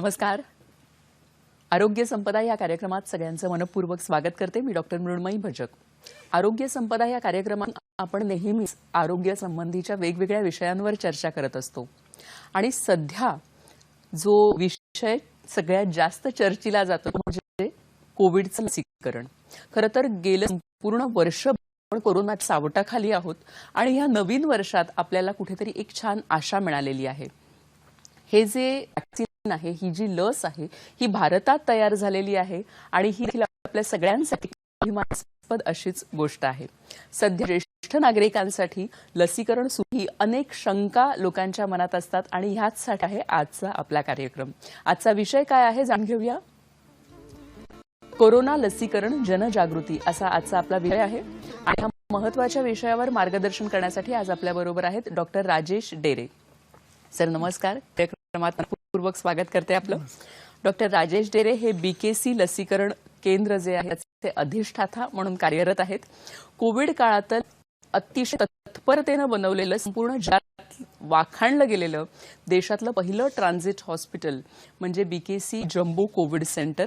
नमस्कार. आरोग्य संपदा या कार्यक्रमात सगळ्यांचं मनपूर्वक स्वागत करते. मी डॉक्टर मृण्मयी भजक. आरोग्य संपदा या कार्यक्रमात आपण नेहमीच आरोग्य संबंधीच्या वेगवेगळ्या विषयांवर चर्चा करत असतो आणि सध्या जो विषय सगळ्यात जास्त चर्चेला जातो म्हणजे कोविडचं लसीकरण. खरं तर गेलं संपूर्ण वर्ष आपण कोरोनाच्या सावटाखाली आहोत आणि या नवीन वर्षात आपल्याला कुठेतरी एक छान आशा मिळालेली आहे. हे जे वॅक्सिन आहे, ही जी लस आहे, ही भारतात तयार झालेली आहे आणि ही आपल्या सगळ्यांसाठी अभिमानास्पद अशीच गोष्ट आहे. सध्या ज्येष्ठ नागरिकांसाठी लसीकरण सुरू ही अनेक शंका लोकांच्या मनात असतात आणि ह्याचसाठी आहे आजचा आपला कार्यक्रम. आजचा विषय काय आहे जाणून घेऊया. कोरोना लसीकरण जनजागृती असा आजचा आपला विषय आहे आणि ह्या महत्त्वाच्या विषयावर मार्गदर्शन करण्यासाठी आज आपल्याबरोबर आहेत डॉक्टर राजेश डेरे. सर नमस्कार. कार्यक्रमात पूर्वक स्वागत करते आपलं. डॉक्टर राजेश डेरे हे BKC लसीकरण केंद्र जे आहे त्याचे अधिष्ठाता म्हणून कार्यरत आहेत. कोविड काळात अतिशय तत्परतेने बनवलेलं संपूर्ण जगात वाखाणलं गेलेलं देशातलं पहिलं ट्रान्झिट हॉस्पिटल म्हणजे BKC जम्बो कोविड सेंटर.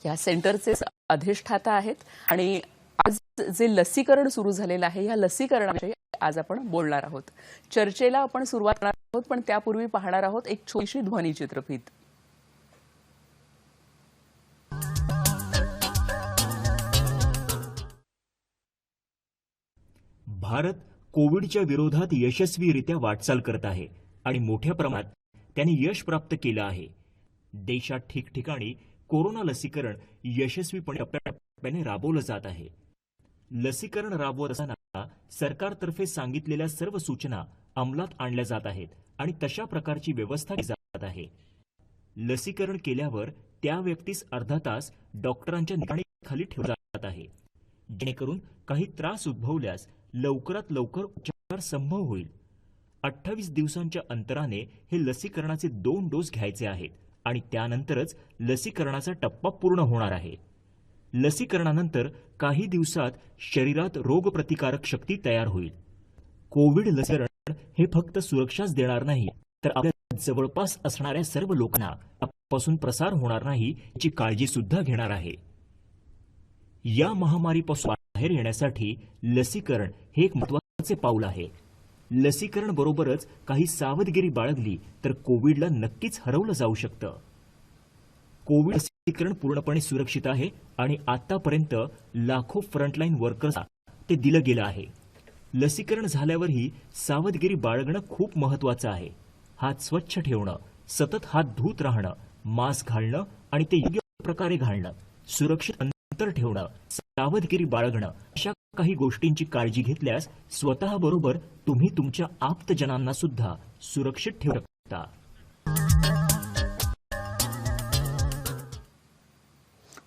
या सेंटरचे अधिष्ठाता आहेत आणि आज जे लसीकरण सुरू झालेलं आहे या लसीकरणाविषयी आज आपण बोलणार आहोत. चर्चेला आपण सुरुवात करणार आहोत पण त्यापूर्वी पाहणार आहोत एक छोटीशी ध्वनी चित्रफीत. भारत कोविडच्या विरोधात यशस्वीरित्या वाटचाल करत आहे आणि मोठ्या प्रमाणात त्याने यश प्राप्त केलं आहे. देशात ठिकठिकाणी कोरोना लसीकरण यशस्वीपणे टप्प्याटप्प्याने राबवलं जात आहे. लसीकरण राबवत असताना सरकारतर्फे सांगितलेल्या सर्व सूचना अंमलात आणल्या जात आहेत आणि तशा प्रकारची व्यवस्था केली जात आहे. लसीकरण केल्यावर त्या व्यक्तीस अर्धा तास डॉक्टरांच्या निगराणीखाली ठेवलं जात आहे जेणेकरून काही त्रास उद्भवल्यास लवकरात लवकर उपचार संभव होईल. 28 दिवसांच्या अंतराने हे लसीकरणाचे 2 डोस घ्यायचे आहेत आणि त्यानंतरच लसीकरणाचा टप्पा पूर्ण होणार आहे. लसीकरणानंतर काही दिवसात शरीरात रोगप्रतिकारक शक्ती तयार होईल. कोविड लसीकरण हे फक्त सुरक्षाच देणार नाही तर आपल्या जवळपास असणाऱ्या सर्व लोकांना यापासून प्रसार होणार नाही याची काळजी सुद्धा घेणार आहे. या महामारीपासून बाहेर येण्यासाठी लसीकरण हे एक महत्त्वाचे पाऊल आहे. लसीकरण बरोबरच काही सावधगिरी बाळगली तर कोविडला नक्कीच हरवलं जाऊ शकतं. कोविड लसीकरण पूर्णपणे सुरक्षित आहे आणि आतापर्यंत लाखो फ्रंटलाईन वर्कर्सना ते दिलं गेलं आहे. लसीकरण झाल्यावरही सावधगिरी बाळगणं खूप महत्त्वाचं आहे. हात स्वच्छ ठेवणं, सतत हात धुत राहणं, मास्क घालणं आणि ते योग्य प्रकारे घालणं, सुरक्षित अंतर ठेवणं, सावधगिरी बाळगणं अशा काही गोष्टींची काळजी घेतल्यास स्वतःबरोबर तुम्ही तुमच्या आप्तजनांना सुद्धा सुरक्षित ठेवू शकता.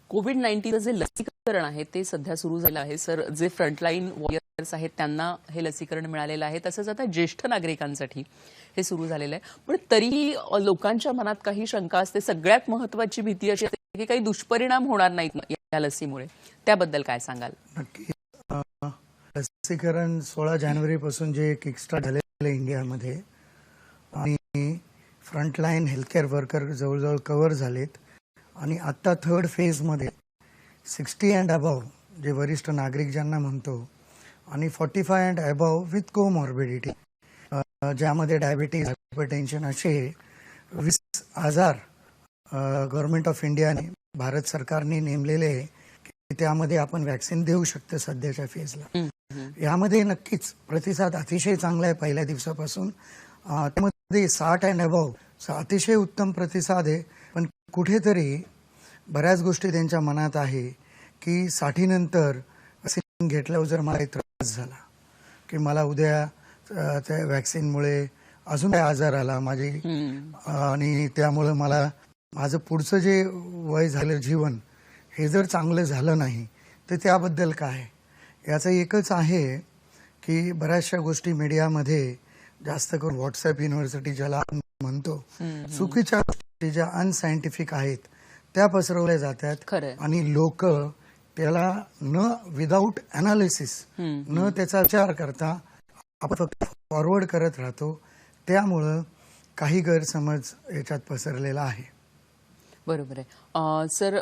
कोविड-19 जे लसीकरण आहे ते सध्या सुरू झालं आहे. सर, जे फ्रंटलाईन वॉरियर्स आहेत त्यांना हे लसीकरण मिळालेलं आहे. तसंच आता ज्येष्ठ नागरिकांसाठी हे सुरू झालेलं आहे. पण तरीही लोकांच्या मनात काही शंका असते. सगळ्यात महत्त्वाची भीती अशी असते की काही दुष्परिणाम होणार नाहीत या लसीमुळे. त्याबद्दल काय सांगाल? नक्की. लसीकरण 16 जानेवारीपासून जे किकस्टार्ट झालेलं आहे इंडियामध्ये आणि फ्रंटलाईन हेल्थकेअर वर्कर जवळजवळ कव्हर झालेत आणि आत्ता 3rd फेजमध्ये 60 अँड अबव जे वरिष्ठ नागरिक ज्यांना म्हणतो आणि 45 अँड अबव विथ कोमॉर्बिडिटी ज्यामध्ये डायबिटीज, हायपरटेन्शन असे 20,000 गव्हर्नमेंट ऑफ इंडियाने भारत सरकारने नेमलेले की त्यामध्ये आपण वॅक्सिन देऊ शकतो सध्याच्या फेजला. यामध्ये नक्कीच प्रतिसाद अतिशय चांगला आहे पहिल्या दिवसापासून. त्यामध्ये 60 अँड अबव अतिशय उत्तम प्रतिसाद आहे. पण कुठेतरी बऱ्याच गोष्टी त्यांच्या मनात आहे की 60 नंतर वॅक्सिन घेतल्यावर जर मला त्रास झाला की मला उद्या त्या वॅक्सिनमुळे अजून काय आजार आला माझी आणि त्यामुळे मला माझं पुढचं जे वय झालं जीवन हे जर चांगलं झालं नाही तर त्याबद्दल काय. याचं एकच आहे की बऱ्याचशा गोष्टी मीडियामध्ये जास्त करून व्हॉट्सअप युनिव्हर्सिटी ज्याला आपण म्हणतो चुकीच्या गोष्टी ज्या अनसायंटिफिक आहेत त्या पसरवल्या जातात आणि लोक त्याला न विदाऊट अनालिसिस न त्याचा विचार करता आपण फक्त फॉरवर्ड करत राहतो. त्यामुळं काही गैरसमज याच्यात पसरलेला आहे. बरोबर आहे. सर,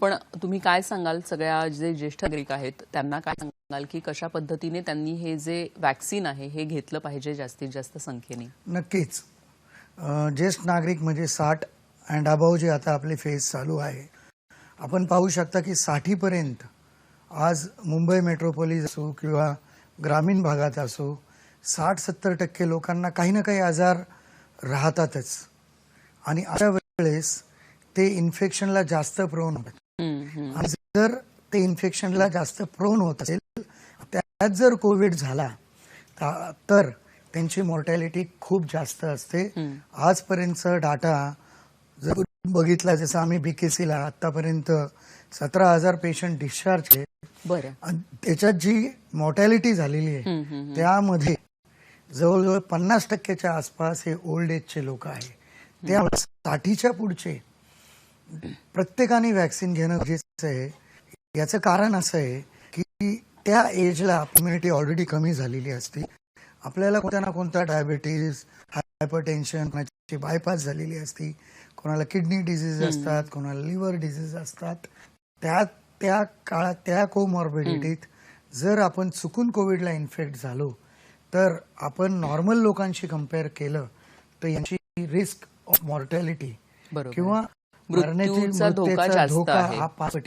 पण तुम्ही काय सांगाल सगळ्या जे ज्येष्ठ नागरिक आहेत त्यांना काय सांगाल की कशा पद्धतीने त्यांनी हे जे वॅक्सिन आहे हे घेतलं पाहिजे जास्तीत जास्त संख्येने? नक्कीच. ज्येष्ठ नागरिक म्हणजे 60 अँड अबाव जे आता आपले फेज चालू आहे, आपण पाहू शकता की 60 पर्यंत आज मुंबई मेट्रोपोलिस असो किंवा ग्रामीण भागात असो 60-70% लोकांना काही ना काही आजार राहतातच आणि अशा वेळेस ते इन्फेक्शनला जास्त प्रोन होतात. आणि जर ते इन्फेक्शनला जास्त प्रोन होत असेल, त्यात जर कोविड झाला तर त्यांची मॉर्टॅलिटी खूप जास्त असते. आजपर्यंतचा डाटा जर बघितला, जसं आम्ही BKCला आतापर्यंत 17,000 पेशंट डिस्चार्ज केले. बरं. आणि त्याच्यात जी मॉर्टॅलिटी झालेली आहे त्यामध्ये जवळजवळ 50%च्या आसपास हे ओल्ड एजचे लोक आहे. त्यामुळे 60च्या पुढचे प्रत्येकाने वॅक्सिन घेणं गरजेचं आहे. याचं कारण असं आहे की त्या एजला इम्युनिटी ऑलरेडी कमी झालेली असते. आपल्याला कोणत्या ना कोणता डायबिटीज, हायपरटेन्शन, कोणाची बायपास झालेली असते, कोणाला किडनी डिसीज असतात, कोणाला लिव्हर डिसीज असतात. त्या काळात त्या कोमॉर्बिडिटीत जर आपण चुकून कोविडला इन्फेक्ट झालो तर आपण नॉर्मल लोकांशी कम्पेअर केलं तर यांची रिस्क ऑफ मॉर्टॅलिटी किंवा मृत्यूचा धोका जास्त धोका आहे. हा 5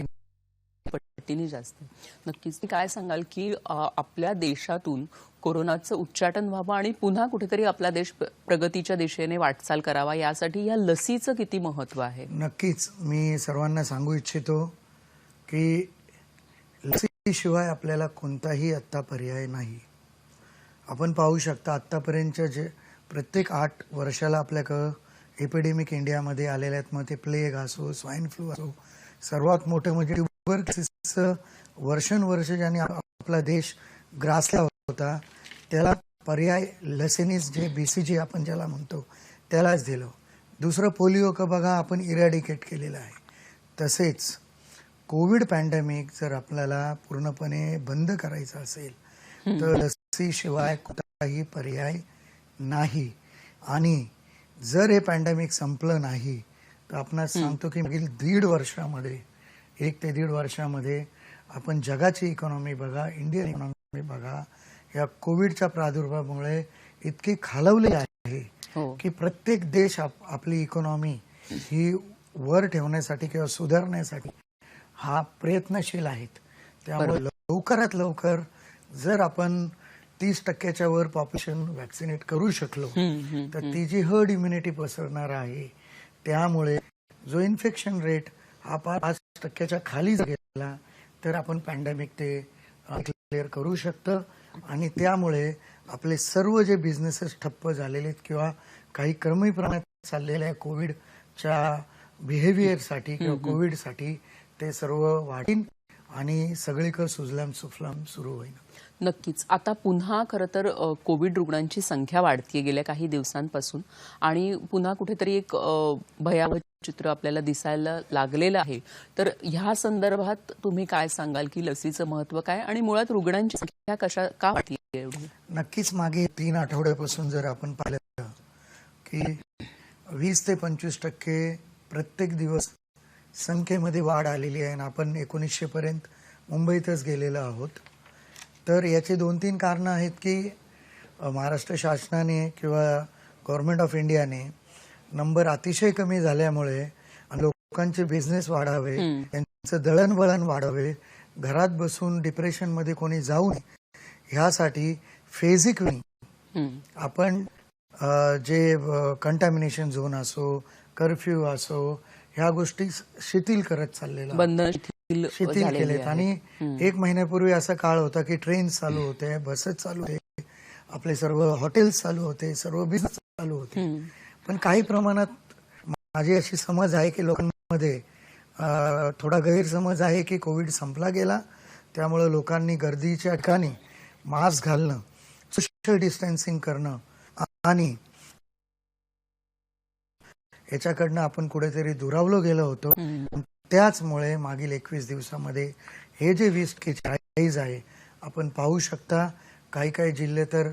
पटीने जास्त. नक्कीच. मी काय सांगाल की आपल्या देशातून कोरोनाचं उच्चाटन व्हावं आणि पुन्हा कुठेतरी आपला देश प्रगतीच्या दिशेने वाटचाल करावा, यासाठी या लसीचं किती महत्व आहे? नक्कीच. मी सर्वांना सांगू इच्छितो की लसीशिवाय आपल्याला कोणताही आत्ता पर्याय नाही. आपण पाहू शकता आत्तापर्यंतच्या जे प्रत्येक 8 वर्षाला आपल्याकडं एपिडेमिक इंडियामध्ये आलेले आहेत. मग ते प्लेग असो, स्वाईन फ्लू असो, सर्वात मोठं म्हणजे ट्युबरक्युलोसिसचं वर्षानुवर्ष ज्याने आपला देश ग्रासला होता त्याला पर्याय लसीनीच, जे BCG आपण ज्याला म्हणतो त्यालाच दिलं. दुसरं पोलिओ का बघा आपण इरॅडिकेट केलेलं आहे. तसेच कोविड पॅन्डेमिक जर आपल्याला पूर्णपणे बंद करायचं असेल तर लसीशिवाय कोणताही पर्याय नाही. आणि जर हे पॅन्डेमिक संपलं नाही तर आपण सांगतो की मागील 1.5 वर्षामध्ये 1 ते 1.5 वर्षामध्ये आपण जगाची इकॉनॉमी बघा, इंडियन इकॉनॉमी बघा, या कोविडच्या प्रादुर्भावामुळे इतकी खालवली आहे की प्रत्येक देश आपली इकॉनॉमी ही वर ठेवण्यासाठी किंवा सुधारण्यासाठी हा प्रयत्नशील आहेत. त्यामुळे लवकरात लवकर जर आपण 30%च्या वर पॉप्युलेशन वॅक्सिनेट करू शकलो तर ती जी हर्ड इम्युनिटी पसरणार आहे, त्यामुळे जो इन्फेक्शन रेट हा 5% खाली जर गेला तर आपण पॅन्डेमिक ते क्लिअर करू शकतं. आणि त्यामुळे आपले सर्व जे बिझनेसेस ठप्प झालेले आहेत किंवा काही कमी प्रमाणात चाललेल्या कोविडच्या बिहेवियरसाठी किंवा कोविडसाठी ते सर्व वाढीन आणि सगळीकडे सुजलाम सुफलाम सुरू होईल. नक्कीच. आता पुन्हा खरं तर कोविड रुग्णांची संख्या वाढतीये गेल्या काही दिवसांपासून आणि पुन्हा कुठेतरी एक भयावह चित्र आपल्याला दिसायला लागलेलं आहे. तर ह्या संदर्भात तुम्ही काय सांगाल की लसीचं महत्व काय आणि मुळात रुग्णांची संख्या का वाढतीये एवढी? नक्कीच. मागे 3 आठवड्यापासून जर आपण पाहिलं की 20 ते 25% प्रत्येक दिवस संख्येमध्ये वाढ आलेली आहे आणि आपण 1900 पर्यंत मुंबईतच गेलेलो आहोत. तर याचे 2-3 कारणं आहेत की महाराष्ट्र शासनाने किंवा गव्हर्नमेंट ऑफ इंडियाने नंबर अतिशय कमी झाल्यामुळे लोकांचे बिझनेस वाढावे, त्यांचं दळणवळण वाढावे, घरात बसून डिप्रेशनमध्ये कोणी जाऊ नये, ह्यासाठी फेजिकली आपण जे कंटॅमिनेशन झोन असो, कर्फ्यू असो, ह्या गोष्टी शिथिल करत चाललेल्या, बंधन शिथिल केलेत. आणि 1 महिन्यापूर्वी असा काळ होता की ट्रेन चालू होते, बसेस चालू होते, आपले सर्व हॉटेल्स चालू होते, सर्व बिझनेस चालू होते. पण काही प्रमाणात माझी अशी समज आहे की लोकांमध्ये थोडा गैरसमज आहे की कोविड संपला गेला, त्यामुळे लोकांनी गर्दीच्या ठिकाणी मास्क घालणं, सोशल डिस्टन्सिंग करणं आणि याच्याकडनं आपण कुठेतरी दुरावलो गेलो होतो. त्याचमुळे मागील 21 दिवसामध्ये हे जे 20% राईज आहे आपण पाहू शकता. काही काही जिल्हे तर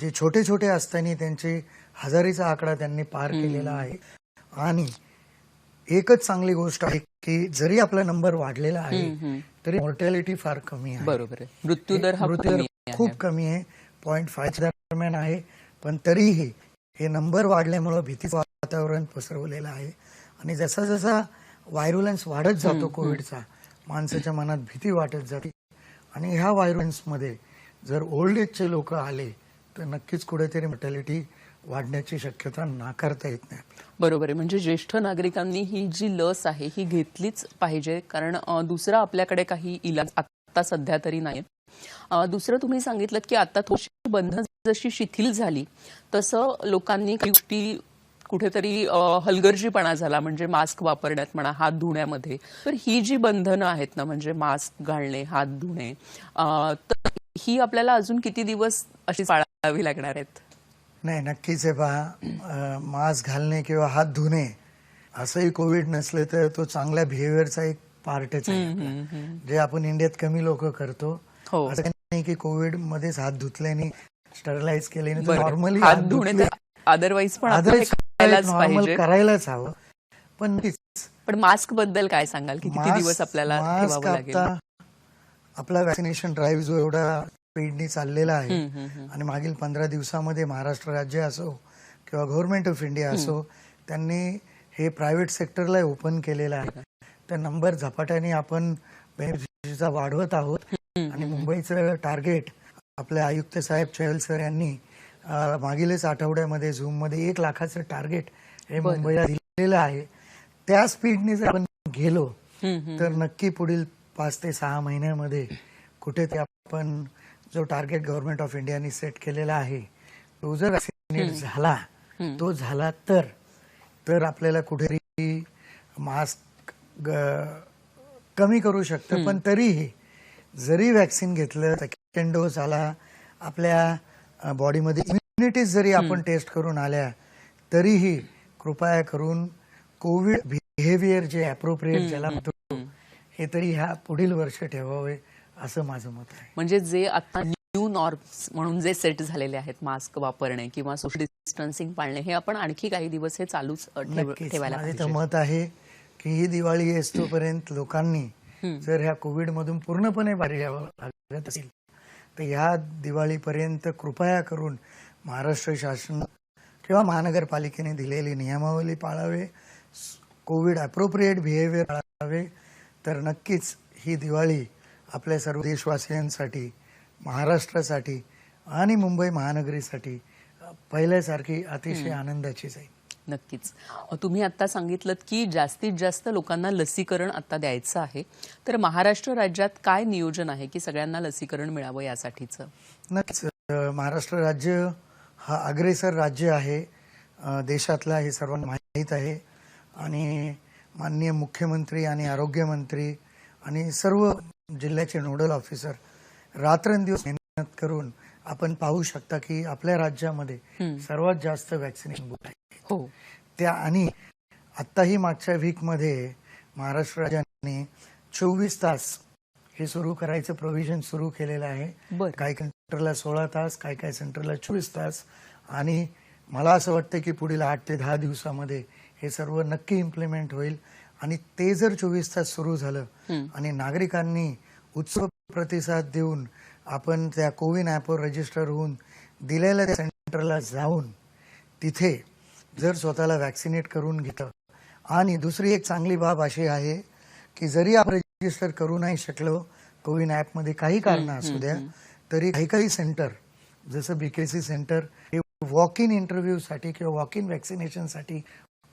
जे छोटे छोटे असताना त्यांचे हजारीचा आकडा त्यांनी पार केलेला आहे. आणि एकच चांगली गोष्ट आहे की जरी आपला नंबर वाढलेला आहे तरी मॉर्टॅलिटी फार कमी आहे. बरोबर आहे. मृत्यूदर हा मृत्यूदर कमी आहे. खूप कमी आहे, 0.5 दरम्यान आहे. पण तरीही हे नंबर वाढल्यामुळे भीतीचं वातावरण पसरवलेलं आहे आणि जसा जसा व्हायरुलन्स वाढत जातो कोविडचा, माणसाच्या मनात भीती वाटत जाते आणि ह्या व्हायरुलन्समध्ये जर ओल्ड एजचे लोक आले तर नक्कीच कुठेतरी मॉर्टॅलिटी वाढण्याची शक्यता नाकारता येत नाही. बरोबर आहे. म्हणजे ज्येष्ठ नागरिकांनी ही जी लस आहे ही घेतलीच पाहिजे, कारण दुसरा आपल्याकडे काही इलाज आता सध्या तरी नाही. दुसरं तुम्ही सांगितलं की आता थोडीशी बंधनं जशी शिथिल झाली तसं लोकांनी काही गोष्टी कुठेतरी हलगर्जीपणा झाला, म्हणजे मास्क वापरण्यात म्हणा, हात धुण्यामध्ये. तर ही जी बंधनं आहेत ना, म्हणजे मास्क घालणे, हात धुणे, तर ही आपल्याला अजून किती दिवस अशी पाळावी लागणार आहेत? नाही, नक्कीच आहे. पहा, मास्क घालणे किंवा हात धुणे असंही कोविड नसले तर तो चांगल्या बिहेवियरचा एक पार्टच आहे आपला, जे आपण इंडियात कमी लोक करतो. हो. असं नाही की कोविड मध्येच हात धुतल्याने, स्टरलाइज केल्याने, बरं. नॉर्मली हात धुणे तर अदरवाईज पण आपल्याला करायलाच पाहिजे. करायलाच हवं. पण मास्क बद्दल काय सांगाल की किती दिवस आपल्याला ठेवावं लागेल? आपला वॅक्सिनेशन ड्राईव्ह जो एवढा स्पीडनी चाललेला आहे आणि मागील 15 दिवसामध्ये महाराष्ट्र राज्य असो किंवा गव्हर्नमेंट ऑफ इंडिया असो, त्यांनी हे प्रायव्हेट सेक्टरला ओपन केलेलं आहे. तर नंबर झपाट्याने आपण बेनिफिशरीचा वाढवत आहोत आणि मुंबईचं टार्गेट आपले आयुक्त साहेब चहल सर यांनी मागीलच आठवड्यामध्ये झूममध्ये 1 लाखाचं टार्गेट हे मुंबईला दिलेलं आहे. त्या स्पीडने जर आपण गेलो तर नक्की पुढील 5 ते 6 महिन्यामध्ये कुठे ते आपण जो टार्गेट गव्हर्नमेंट ऑफ इंडियाने सेट केलेला आहे तो जर वॅक्सिनेट झाला तर आपल्याला कुठेतरी मास्क कमी करू शकतं. पण तरीही जरी वॅक्सिन घेतलं, सेकंड डोस आला, आपल्या बॉडीमध्ये इम्युनिटीज जरी आपण टेस्ट करून आल्या, तरीही कृपया करून कोविड बिहेवियर जे अप्रोप्रिएट ज्याला म्हणतो हे तरी ह्या पुढील वर्ष ठेवावे असं माझं मत आहे. म्हणजे जे आता न्यू नॉर्म्स म्हणून जे सेट झालेले आहेत, मास्क वापरणे किंवा सोशल डिस्टन्सिंग पाळणे, हे आपण आणखी काही दिवस हे चालूच ठेवायला माझं तर पाहिजे. मत आहे की ही दिवाळी येतोपर्यंत लोकांनी जर ह्या कोविड मधून पूर्णपणे बाहेर यावं लागत असेल तर ह्या दिवाळीपर्यंत कृपया करून महाराष्ट्र शासन किंवा महानगरपालिकेने दिलेली नियमावली पाळावे, कोविड अप्रोप्रिएट बिहेवियर पाळावे. तर नक्कीच ही दिवाळी आपल्या सर्व देशवासियांसाठी, महाराष्ट्रासाठी आणि मुंबई महानगरीसाठी पहिल्यासारखी अतिशय आनंदाची जाईल. नक्कीच. तुम्ही आता सांगितलं की जास्तीत जास्त लोकांना लसीकरण आता द्यायचं आहे, तर महाराष्ट्र राज्यात काय नियोजन आहे की सगळ्यांना लसीकरण मिळावं यासाठीचं? नक्कीच. महाराष्ट्र राज्य हा अग्रेसर राज्य आहे देशातला, हे सर्वांना माहीत आहे आणि माननीय मुख्यमंत्री आणि आरोग्यमंत्री आणि सर्व जिल्ह्याचे नोडल ऑफिसर रात्रंदिवस मेहनत करून आपण पाहू शकता की आपल्या राज्यामध्ये सर्वात जास्त वॅक्सिनेशन होत आहे. हो. त्या आणि आत्ताही मागच्या वीकमध्ये महाराष्ट्र राज्याने 24 तास हे सुरू करायचं प्रोव्हिजन सुरू केलेलं आहे. काही सेंटरला 16 तास, काही सेंटरला 24 तास. आणि मला असं वाटतं की पुढील 8 ते 10 दिवसामध्ये हे सर्व नक्की इम्प्लिमेंट होईल आणि ते जर 24 तास सुरू झालं आणि नागरिकांनी उत्सव प्रतिसाद देऊन आपण त्या कोविन ॲपवर रजिस्टर होऊन दिलेल्या त्या सेंटरला जाऊन तिथे जर स्वतःला वॅक्सिनेट करून घेतलं. आणि दुसरी एक चांगली बाब अशी आहे की जरी आपण रजिस्टर करू नाही शकलो कोविन ॲपमध्ये, काही कारण असू द्या, तरी काही सेंटर जसं बीकेसी सेंटर हे वॉक इन इंटरव्ह्यूसाठी किंवा वॉक इन वॅक्सिनेशनसाठी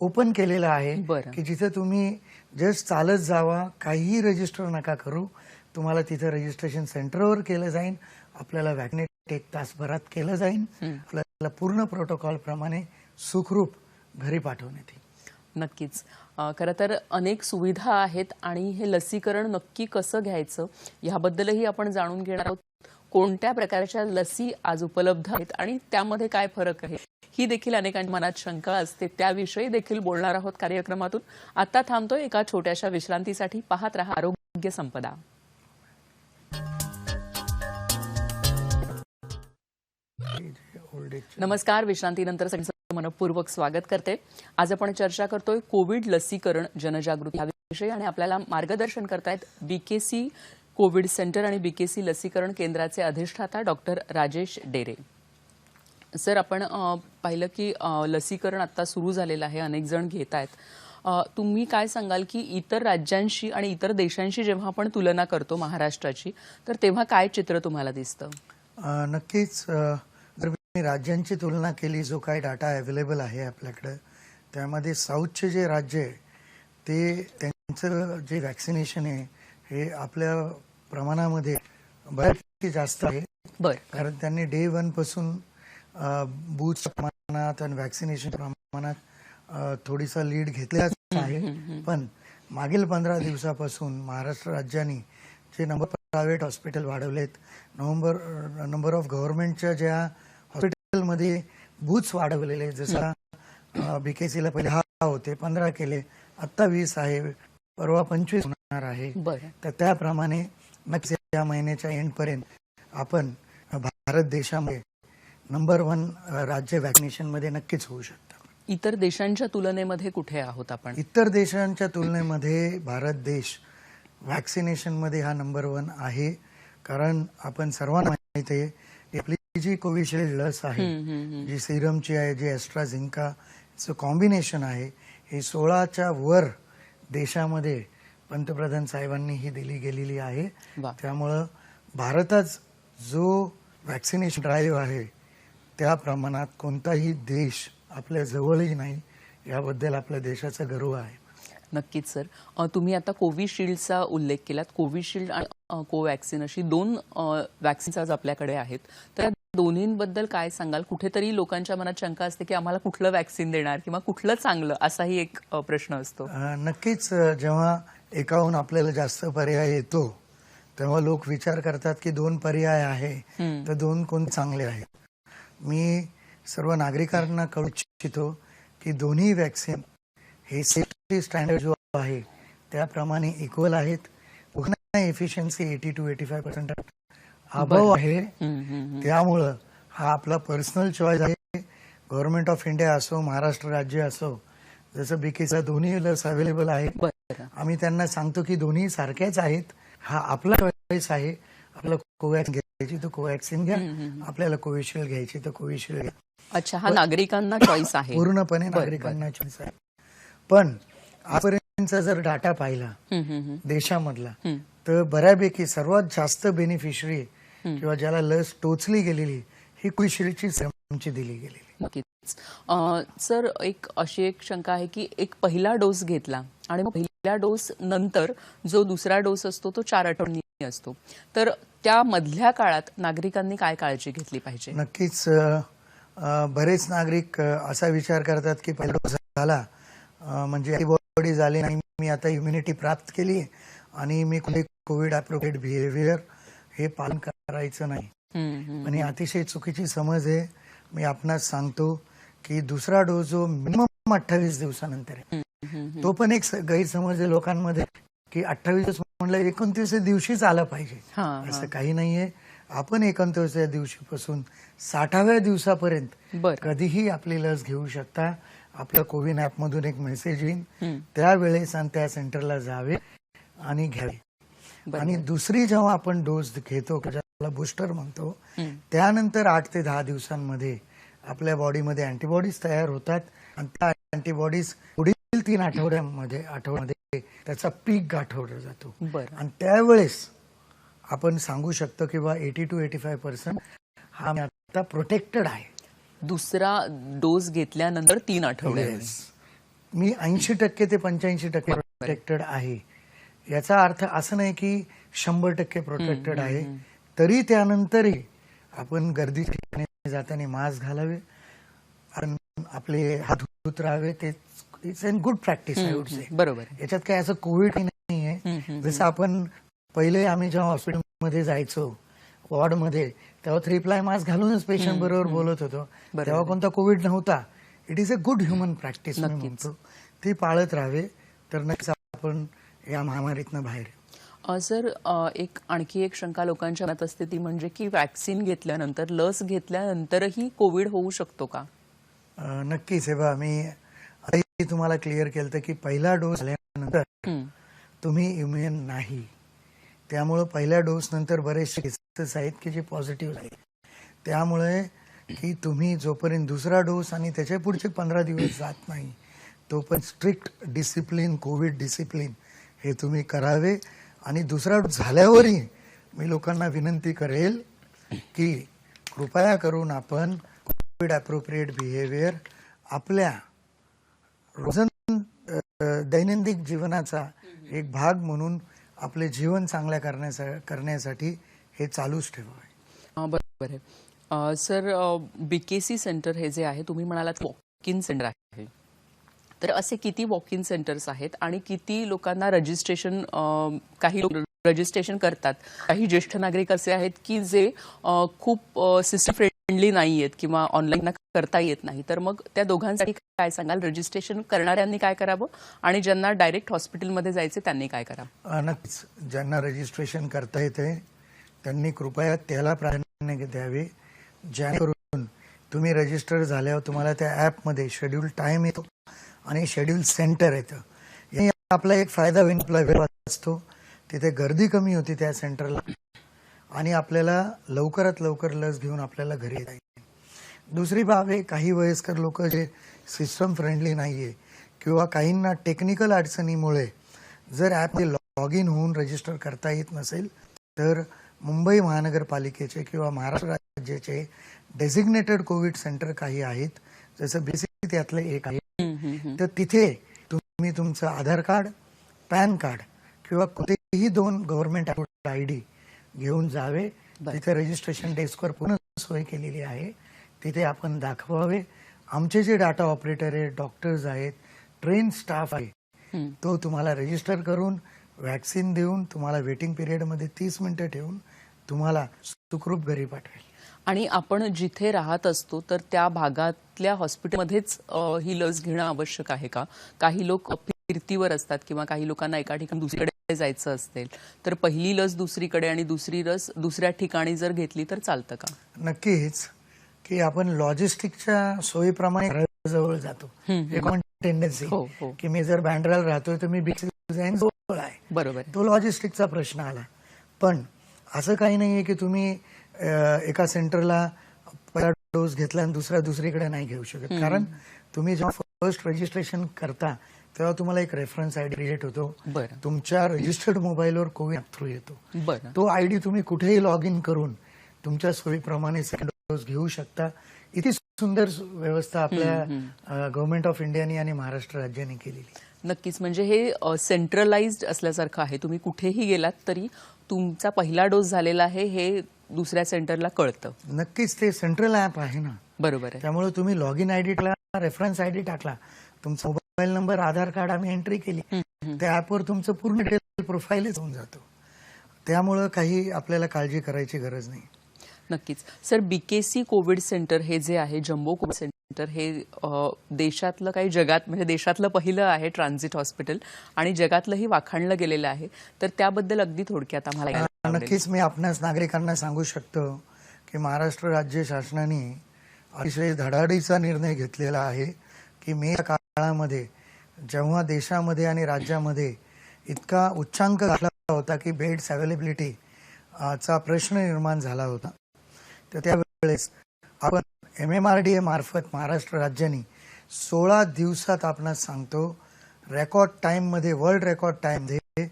ओपन केलेलं आहे की जिथे तुम्ही जस्ट चालत जावा, काहीही रजिस्टर नका करू, तुम्हाला तिथे रजिस्ट्रेशन सेंटरवर केलं जाईल, आपल्याला वॅक्सिनेट 1 तासभरात केलं जाईल, आपल्याला पूर्ण प्रोटोकॉल प्रमाणे सुखरूप घरी पाठवण्यात येईल. नक्कीच. खरं तर अनेक सुविधा आहेत आणि हे लसीकरण नक्की कसं घ्यायचं याबद्दलही आपण जाणून घेणार आहोत. कोणत्या प्रकारच्या लसी आज उपलब्ध आहेत आणि त्यामध्ये काय फरक आहे ही देखील अनेकांच्या मनात शंका असते, त्याविषयी देखील बोलणार आहोत कार्यक्रमातून. आता थांबतोय एका छोट्याशा विश्रांतीसाठी. पाहत रहा आरोग्य संपदा. नमस्कार. विश्रांतीनंतर मनपूर्वक स्वागत करते. आज आपण चर्चा करतोय कोविड लसीकरण जनजागृती याविषयी आणि आपल्याला मार्गदर्शन करतायत बीकेसी कोविड सेंटर आणि बीकेसी लसीकरण केंद्राचे अधिष्ठाता डॉक्टर राजेश डेरे. सर, आपण पाहिलं की लसीकरण आता सुरू झालेलं आहे, अनेक जण घेत आहेत. तुम्ही काय सांगाल की इतर राज्यांशी आणि इतर देशांशी जेव्हा आपण तुलना करतो महाराष्ट्राची, तर तेव्हा काय चित्र तुम्हाला दिसतं? नक्कीच जर मी राज्यांची तुलना केली, जो काही डाटा अवेलेबल आहे आपल्याकडे, त्यामध्ये साऊथचे जे राज्य आहे ते त्यांचं जे वॅक्सिनेशन आहे हे आपल्या प्रमाणामध्ये बऱ्यापैकी जास्त आहे. कारण त्यांनी डे 1 पासून बूथच्या प्रमाणात आणि वॅक्सिनेशन प्रमाणात थोडीसा लीड घेतलाच आहे. पण मागील 15 दिवसापासून महाराष्ट्र राज्याने जे नंबर प्रायव्हेट हॉस्पिटल वाढवलेत, नंबर ऑफ गव्हर्नमेंटच्या ज्या हॉस्पिटलमध्ये बूथ्स वाढवलेले, जसं बीकेसीला पहिले 10 होते, 15 केले, आता 20 आहे, परवा 25 होणार आहे. तर त्याप्रमाणे नक्कीच या महिन्याच्या एंडपर्यंत आपण भारत देशामध्ये नंबर 1 राज्य वॅक्सिनेशन मध्ये नक्कीच होऊ शकतं. इतर देशांच्या तुलनेमध्ये कुठे आहोत आपण? इतर देशांच्या तुलनेमध्ये भारत देश वॅक्सिनेशन मध्ये हा नंबर 1 आहे. कारण आपण सर्वांना माहिती आहे आपली जी कोविशिल्ड लस आहे, जी सिरमची आहे, जी ॲस्ट्राझेनेकाचं कॉम्बिनेशन आहे, हे 16च्या वर देशामध्ये पंतप्रधान साहेबांनी ही दिली गेलेली आहे. त्यामुळं भारतात जो वॅक्सिनेशन ड्राईव्ह आहे त्या प्रमाणात कोणताही देश आपल्या जवळही नाही, याबद्दल आपल्या देशाचा गर्व आहे. नक्कीच सर. तुम्ही आता कोविशिल्डचा उल्लेख केलात. कोविशिल्ड आणि कोवॅक्सिन अशी 2 वॅक्सिन्स आज आपल्याकडे आहेत. तर या दोन्हींबद्दल काय सांगाल? कुठेतरी लोकांच्या मनात शंका असते की आम्हाला कुठलं वॅक्सिन देणार किंवा कुठलं चांगलं, असाही एक प्रश्न असतो. नक्कीच जेव्हा एकाहून आपल्याला जास्त पर्याय येतो तेव्हा लोक विचार करतात की 2 पर्याय आहे तर 2 कोण चांगले आहेत. मी सर्व नागरिकांना कळू इच्छितो की दोन्ही वॅक्सिन हे सेफ्टी स्टँडर्ड जो आहे त्याप्रमाणे इक्वल आहेत. एफिशियन्सी 80 to 85% अबव आहे. त्यामुळं हा आपला पर्सनल चॉईस आहे. गव्हर्नमेंट ऑफ इंडिया असो, महाराष्ट्र राज्य असो, जसं बीकेसीला दोन्ही लस अवेलेबल आहे, आम्ही त्यांना सांगतो की दोन्ही सारख्याच आहेत. हा आपला चॉईस आहे. आपल्याला कोवॅक्सिन घ्यायची तर कोवॅक्सिन घ्या, आपल्याला कोविशिल्ड घ्यायची तर कोविशिल्ड घ्या. अच्छा, हा नागरिकांना चॉईस आहे, पूर्णपणे नागरिकांना चॉईस आहे. पण आजपर्यंतचा जर डाटा पाहिला देशामधला, तर बऱ्यापैकी सर्वात जास्त बेनिफिशरी किंवा ज्याला लस टोचली गेलेली ही कोविशिल्डची सिरमची दिली गेलेली. नक्कीच. सर, अशी एक शंका आहे की एक पहिला डोस घेतला आणि मग पहिल्या डोस नंतर जो दुसरा डोस असतो तो 4 आठवड्यांनी असतो, तर त्या मधल्या काळात नागरिकांनी काय काळजी घेतली पाहिजे? नक्कीच बरेच नागरिक असा विचार करतात की पहिला डोस झाला म्हणजे अँटीबॉडी झाली नाही, मी आता इम्युनिटी प्राप्त केली आणि मी कोविड अप्रोप्रिएट बिहेवियर हे पालन करायचं नाही. आणि अतिशय चुकीची समज आहे. मी आपणास सांगतो की दुसरा डोस जो मिनिमम 28 दिवसानंतर आहे, तो पण एक गैरसमज आहे लोकांमध्ये की 28 म्हणलं 29 दिवशीच आला पाहिजे, असं काही नाहीये. आपण 29व्या दिवशीपासून 60व्या दिवसापर्यंत कधीही आपली लस घेऊ शकता. आपल्या कोविन ऍप मधून एक मेसेज येईल, त्यावेळेस आणि त्या सेंटरला जावे आणि घ्यावे. आणि दुसरी जेव्हा आपण डोस घेतो, ज्याला बूस्टर म्हणतो, त्यानंतर 8 ते 10 दिवसांमध्ये आपल्या बॉडीमध्ये अँटीबॉडीज तयार होतात आणि त्या अँटीबॉडीज पुढील 3 आठवड्यामध्ये त्याचा पीक गाठवला जातो. आणि त्यावेळेस आपण सांगू शकतो की 80 to 85% हा आता प्रोटेक्टेड आहे. दुसरा डोस घेतल्यानंतर 3 आठवडे मी 80% ते 85% प्रोटेक्टेड आहे. याचा अर्थ असं नाही की 100% प्रोटेक्टेड आहे. तरी त्यानंतरही आपण गर्दी ठिकाणी जाताना मास्क घालावे, आपले हात धुत राहावे. ते it's an good practice I would say. बरोबर. याच्यात काय असं कोविड नाहीये. जसं आपण पहिले आम्ही जेव्हा हॉस्पिटलमध्ये जायचो वॉर्डमध्ये, तेव्हा 3ply मास्क घालूनच पेशंट बरोबर बोलत होतो. तेव्हा कोणता कोविड नव्हता. It is a good human practice म्हणतो, ती पाळत राहावे तर नक्कीच आपण या महामारीतनं बाहेर. सर, आणखी एक शंका लोकांच्या मनात असते ती म्हणजे की वॅक्सिन घेतल्यानंतर, लस घेतल्यानंतरही कोविड होऊ शकतो का? नक्कीच. हे बघा, मी आधी तुम्हाला क्लिअर केलं होतं की पहिला डोस झाल्यानंतर हं. तुम्ही इम्युन नाही. त्यामुळं पहिल्या डोस नंतर बरेचसे केसेस आहेत की जे पॉझिटिव्ह आहेत. त्यामुळे की तुम्ही जोपर्यंत दुसरा डोस आणि त्याच्या पुढचे 15 दिवस जात नाही तोपर्यंत स्ट्रिक्ट डिसिप्लिन, कोविड डिसिप्लिन हे तुम्ही करावे. आणि दुसरा डोस झाल्यावरही मी लोकांना विनंती करेल की कृपया करून आपण कोविड ॲप्रोप्रिएट बिहेवियर आपल्या दैनंदिन जीवनाचा एक भाग म्हणून आपले जीवन चांगल्या करण्यासाठी हे चालूच ठेवावे. बरोबर आहे. सर, बीकेसी सेंटर हे जे आहे, तुम्ही म्हणालात वॉक इन सेंटर आहे, तर असे किती वॉक इन सेंटर्स आहेत आणि किती लोकांना रजिस्ट्रेशन, काही लोक रजिस्ट्रेशन करतात, काही ज्येष्ठ नागरिक असे आहेत की जे खूप सिस्टम फ्रेंडली नाही आहेत किंवा ऑनलाईन करता येत नाही, तर मग त्या दोघांसाठी काय सांगाल? रजिस्ट्रेशन करणाऱ्यांनी काय करावं आणि ज्यांना डायरेक्ट हॉस्पिटलमध्ये जायचे त्यांनी काय करावं? नक्कीच. ज्यांना रजिस्ट्रेशन करता येते त्यांनी कृपया त्याला प्राधान्य द्यावे, जेणेकरून तुम्ही रजिस्टर झाल्यावर तुम्हाला त्या ॲपमध्ये शेड्यूल टाईम येतो आणि शेड्यूल सेंटर येतं. हे आपला एक फायदा होईल, आपला वेळ वाचतो, तिथे गर्दी कमी होती त्या सेंटरला आणि आपल्याला लवकरात लवकर लस घेऊन आपल्याला घरी येता येईल. दुसरी बाब आहे, काही वयस्कर लोक जे सिस्टम फ्रेंडली नाही आहे किंवा काहींना टेक्निकल अडचणीमुळे जर ॲपमध्ये लॉग इन होऊन रजिस्टर करता येत नसेल तर मुंबई महानगरपालिकेचे किंवा महाराष्ट्र राज्याचे डेझिग्नेटेड कोविड सेंटर काही आहेत, जसं बेसिक त्यातलं एक आहे. तर तिथे तुम्ही तुमचं आधार कार्ड, पॅन कार्ड किंवा कोणतेही 2 गव्हर्नमेंट ID घेऊन जावे. तिथे रजिस्ट्रेशन डेस्कवर पूर्ण सोय केलेली आहे, तिथे आपण दाखवावे. आमचे जे डाटा ऑपरेटर आहेत, डॉक्टर्स आहेत, ट्रेन स्टाफ आहे, तो तुम्हाला रजिस्टर करून वॅक्सिन देऊन तुम्हाला वेटिंग पिरियडमध्ये 30 मिनिटं ठेवून तुम्हाला सुखरूप घरी पाठवेल. आणि आपण जिथे राहत असतो तर त्या भागातल्या हॉस्पिटलमध्येच ही लस घेणं आवश्यक आहे का? काही लोक फिरतीवर असतात किंवा काही लोकांना एका ठिकाणी दुसरीकडे जायचं असेल तर पहिली लस दुसरीकडे आणि दुसरी लस दुसऱ्या ठिकाणी जर घेतली तर चालतं का? नक्कीच. की आपण लॉजिस्टिकच्या सोयीप्रमाणे घराजवळ जातो. हे कॉमन टेंडन्सी की मी जर बँड्राला राहतोय तर मी बीकेसी जाईन, जवळ आहे. बरोबर. तो लॉजिस्टिकचा प्रश्न आला. पण असं काही नाहीये की तुम्ही एका सेंटरला पहिला डोस घेतला आणि दुसरीकडे नाही घेऊ शकत. कारण तुम्ही जेव्हा फर्स्ट रजिस्ट्रेशन करता तेव्हा तुम्हाला एक रेफरन्स ID क्रिएट होतो. तुमच्या रजिस्टर्ड मोबाईलवर कोविड थ्रू येतो. तो ID तुम्ही कुठेही लॉग इन करून तुमच्या सोयीप्रमाणे सेकंड डोस घेऊ शकता. इतकी सुंदर व्यवस्था आपल्या गव्हर्नमेंट ऑफ इंडियाने आणि महाराष्ट्र राज्याने केलेली. नक्कीच. म्हणजे हे सेंट्रलाइज्ड असल्यासारखं आहे. तुम्ही कुठेही गेलात तरी तुमचा पहिला डोस झालेला आहे हे दुसऱ्या सेंटरला कळतं. नक्कीच. ते सेंट्रल ॲप आहे ना. बरोबर आहे. त्यामुळे तुम्ही लॉग इन ID टाकला, रेफरन्स ID टाकला, तुमचा मोबाईल नंबर, आधार कार्ड आम्ही एंट्री केली, त्या ॲपवर तुमचं पूर्ण डिटेल प्रोफाईलच होऊन जातो. त्यामुळं काही आपल्याला काळजी करायची गरज नाही. नक्कीच. सर, बीकेसी कोविड सेंटर हे जे आहे, जम्बो कोविड सेंटर, हे देशातलं काही जगात म्हणजे देशातलं पहिलं आहे ट्रान्झिट हॉस्पिटल आणि जगातलंही वाखाणलं गेलेलं आहे. तर त्याबद्दल अगदी थोडक्यात आम्हाला. नक्कीच. मी आपणास नागरिकांना सांगू शकतो की महाराष्ट्र राज्य शासनाने अतिशय धडाडीचा निर्णय घेतलेला आहे की मे काळामध्ये जेव्हा देशामध्ये आणि राज्यामध्ये इतका उच्चांक गाठला होता की बेड्स अवेलेबिलिटी चा प्रश्न निर्माण झाला होता, तर त्यावेळेस आपण MMRDA मार्फत महाराष्ट्र राज्याने 16 दिवसात आपणास सांगतो रेकॉर्ड टाईममध्ये, वर्ल्ड रेकॉर्ड टाईममध्ये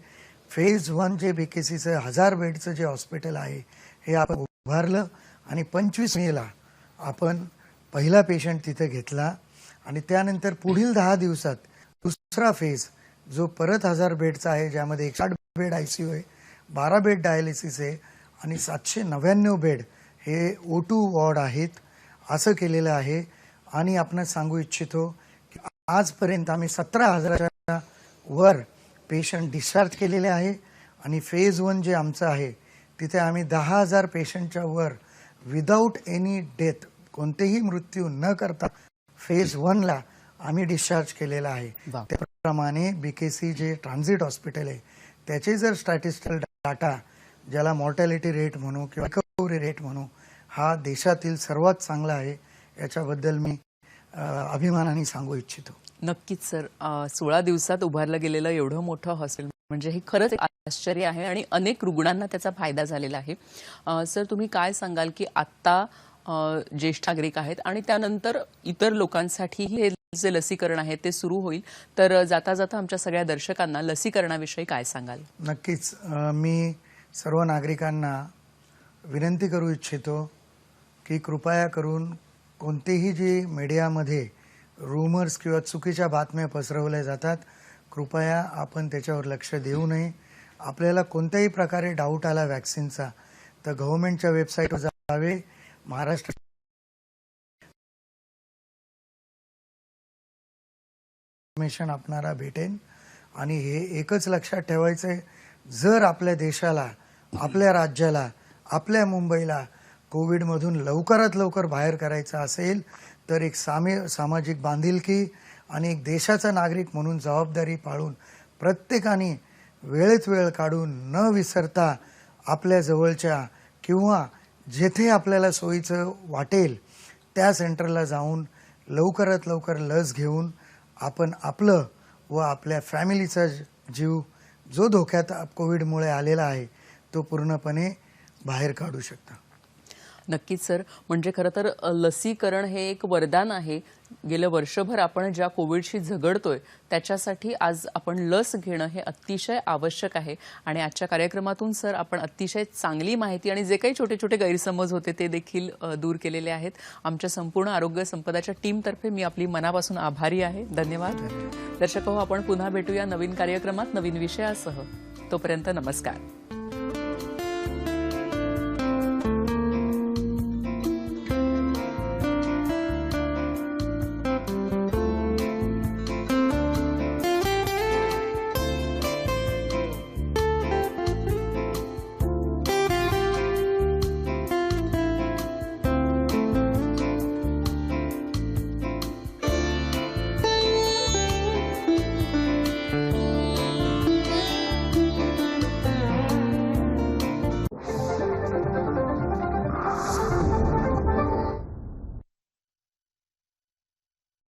फेज 1 जे बीकेसीचं 1000 बेडचं जे हॉस्पिटल आहे हे आपण उभारलं आणि 25 मेला आपण पहिला पेशंट तिथे घेतला आणि त्यानंतर पुढील 10 दिवसात दुसरा फेज जो परत 1000 बेडचा आहे, ज्यामध्ये 160 बेड ICU आहे, 12 बेड डायलिसिस आहे आणि 799 बेड हे O2 वॉर्ड आहेत, असं केलेलं आहे. आणि आपण सांगू इच्छितो की आजपर्यंत आम्ही 17,000च्या वर पेशंट डिस्चार्ज केलेले आहे आणि फेज 1 जे आमचं आहे तिथे आम्ही 10,000 पेशंटच्या वर विदाऊट एनी डेथ, कोणतेही मृत्यू न करता फेज 1ला आम्ही डिस्चार्ज केलेला आहे. त्याप्रमाणे बीकेसी जे ट्रान्झिट हॉस्पिटल आहे त्याचे जर स्टॅटिस्टिकल डाटा, ज्याला मॉर्टॅलिटी रेट म्हणू किंवा रिकव्हरी रेट म्हणू, हा देशातील सर्वात चांगला आहे. याच्याबद्दल मी अभिमानाने सांगू इच्छितो. नक्कीच सर. 16 दिवसात उभारलं गेलेलं एवढं मोठं हॉस्पिटल म्हणजे हे खरंच एक आश्चर्य आहे आणि अनेक रुग्णांना त्याचा फायदा झालेला आहे. सर, तुम्ही काय सांगाल की आत्ता ज्येष्ठ नागरिक आहेत आणि त्यानंतर इतर लोकांसाठीही हे जे लसीकरण आहे ते सुरू होईल, तर जाता जाता आमच्या सगळ्या दर्शकांना लसीकरणाविषयी काय सांगाल? नक्कीच मी सर्व नागरिकांना विनंती करू इच्छितो की कृपया करून कोणतीही जी मीडियामध्ये रूमर्स किंवा चुकीच्या बातम्या पसरवल्या जातात, कृपया आपण त्याच्यावर लक्ष देऊ नये. आपल्याला कोणत्याही प्रकारे डाऊट आला वॅक्सिनचा तर गव्हर्नमेंटच्या वेबसाईटवर जावे. महाराष्ट्र इन्फॉर्मेशन आपणाला भेटेल आणि हे एकच लक्षात ठेवायचं आहे, जर आपल्या देशाला, आपल्या राज्याला, आपल्या मुंबईला कोविडमधून लवकरात लवकर बाहेर करायचं असेल तर एक सामाजिक बांधिलकी आणि एक देशाचा नागरिक म्हणून जबाबदारी पाळून प्रत्येकाने वेळेत वेळ काढून न विसरता आपल्या जवळच्या किंवा जेथे आपल्याला सोयीचं वाटेल त्या सेंटरला जाऊन लवकरात लवकर लस घेऊन आपण आपलं व आपल्या फॅमिलीचा जीव जो धोक्यात कोविडमुळे आलेला आहे तो पूर्णपणे बाहेर काढू शकता. नक्कीच सर. म्हणजे खरं तर लसीकरण हे एक वरदान आहे. गेलं वर्षभर आपण ज्या कोविडशी झगडतोय त्याच्यासाठी आज आपण लस घेणं हे अतिशय आवश्यक आहे. आणि आजच्या कार्यक्रमातून सर आपण अतिशय चांगली माहिती आणि जे काही छोटे छोटे गैरसमज होते ते देखील दूर केलेले आहेत. आमच्या संपूर्ण आरोग्य संपदाच्या टीमतर्फे मी आपली मनापासून आभारी आहे. धन्यवाद. दर्शक हो, आपण पुन्हा भेटूया नवीन कार्यक्रमात नवीन विषयासह. तोपर्यंत नमस्कार.